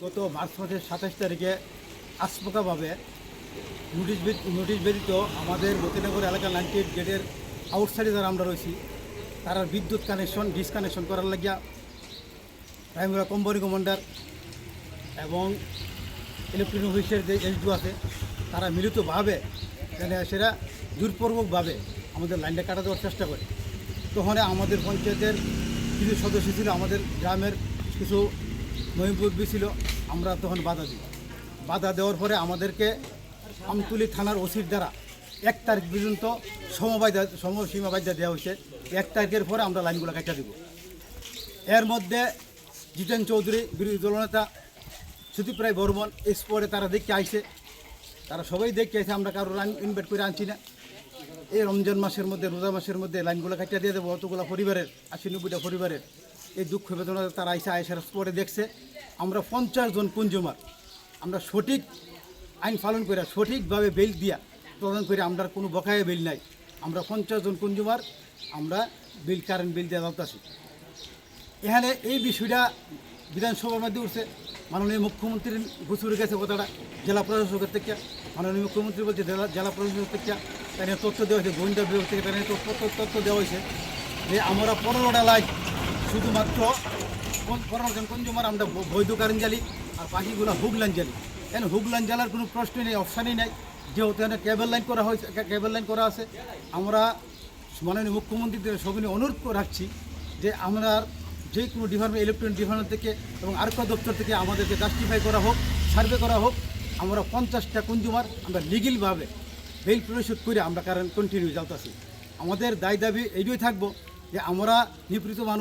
গত মার্চ মাসের 27 তারিখে আচমকাভাবে নোটিশ ব্যতীত আমাদের মতিনগর এলাকার 98 গেটের আউটসাইডে যারা আমরা রয়েছি তারা বিদ্যুৎ কানেকশন ডিসকানেকশন করার লাগিয়া প্রাইমারি কোম্পানি কমান্ডার এবং ইলেকট্রনিক অফিসের যে এসডিও আছে তারা মিলিতভাবে সেটা জোরপূর্বকভাবে আমাদের লাইনটা কাটা দেওয়ার চেষ্টা করে। তখন আমাদের পঞ্চায়েতের কিছু সদস্য ছিল, আমাদের গ্রামের কিছু মহিমপুরবী ছিল, আমরা তখন বাধা দিই। বাধা দেওয়ার পরে আমাদেরকে আমতুলি থানার ওসির দ্বারা 1 তারিখ পর্যন্ত সময়সীমা বাধ্যা দেওয়া হয়েছে। 1 তারিখের পরে আমরা লাইনগুলো কাটা দেব। এর মধ্যে জিতেন চৌধুরী বিরোধী দলনেতা সুদীপ রায় বর্মন স্পটে তারা দেখতে আইছে, তারা সবাই দেখতে আইছে, আমরা কারো লাইন ইনভাইট করে আনছি না। এই রমজান মাসের মধ্যে রোজা মাসের মধ্যে লাইনগুলো কাটিয়ে দিয়ে দেবো অতগুলো পরিবারের 80-90টা পরিবারের এই দুঃখ বেদনা তারা আইসার স্পটে দেখছে। আমরা 50 জন কনজিউমার আমরা সঠিক আইন পালন করে সঠিকভাবে বিল দিয়া প্রদান করে, আমরা কোনো বকায়া বিল নাই। আমরা 50 জন কনজিউমার আমরা কারেন্ট বিল দিয়ে যাচ্ছি। এখানে এই বিষয়টা বিধানসভার মধ্যে উঠছে, মাননীয় মুখ্যমন্ত্রীর ঘুষুরে গেছে কথাটা জেলা প্রশাসকের থেকে। মাননীয় মুখ্যমন্ত্রী বলছে জেলা প্রশাসক থেকে তাই তথ্য দেওয়া হয়েছে, গোয়েন্দা বিভাগ থেকে তাই তথ্য দেওয়া হয়েছে যে আমরা 15টা লাইন শুধুমাত্র 15 জন কনজিউমার আমরা বৈধ কারেন্ট জ্বালি, আর বাকিগুলো হুক লাইন জ্বালি। এখানে হুক লাইন জ্বালার কোনো প্রশ্নই নেই, অপশানই নেই, যেহেতু এখানে কেবল লাইন করা হয়েছে, কেবল লাইন করা আছে। আমরা মাননীয় মুখ্যমন্ত্রীদের সবিনয় অনুরোধ রাখছি যে আমরা যে কোনো ডিপার্টমেন্ট ইলেকট্রনিক ডিপার্টমেন্ট থেকে এবং আরকা দপ্তর থেকে আমাদেরকে জাস্টিফাই করা হোক, সার্ভে করা হোক। আমরা 50টা কনজিউমার আমরা লিগেলভাবে বিল পরিশোধ করে আমরা কারেন্ট কন্টিনিউ জ্বালতেছি। আমাদের দাবি এইটাই থাকবো যে আমরা নিপীড়িত মানুষ